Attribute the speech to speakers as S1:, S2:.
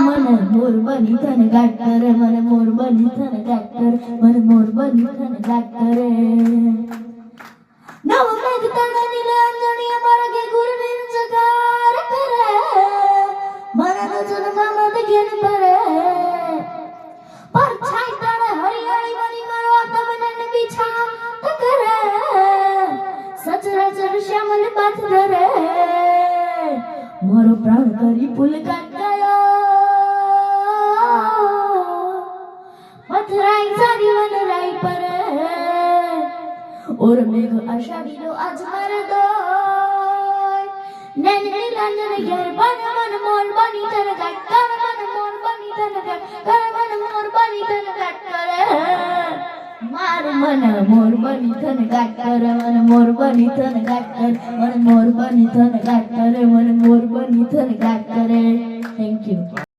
S1: મને મોર બની તને ગાટ કરે, મને મોર બની તને ગાટ કરે, મને મોર બની તને ગાટ કરે. નવ મેઘ તને નીલે અંજણી અમારા કે ગુરવીર જગાર કરે, મને નજર મામદ ઘેન પરે. પર છાઈ તને હરિયાળી બની મારો તમને ને બિછા કરે, સચરાચર શ્યામલ બાત ધરે. મારો પ્રાણ કરી પુલ કાટ ગયો, પથરાઈ સારી વન રાઈ પરે. और मेघ आषाढ़ी लो आज मारे दो, नैन नीलांजन घेर बन मन मोर बनी तन गाट कर, मन मोर बनी तन गाट कर, मन मोर बनी तन गाट करे. मार मन मोर बनी तन गाट कर, मन मोर बनी तन गाट कर, मन मोर बनी तन गाट करे, मन मोर बनी तन गाट करे. Thank you.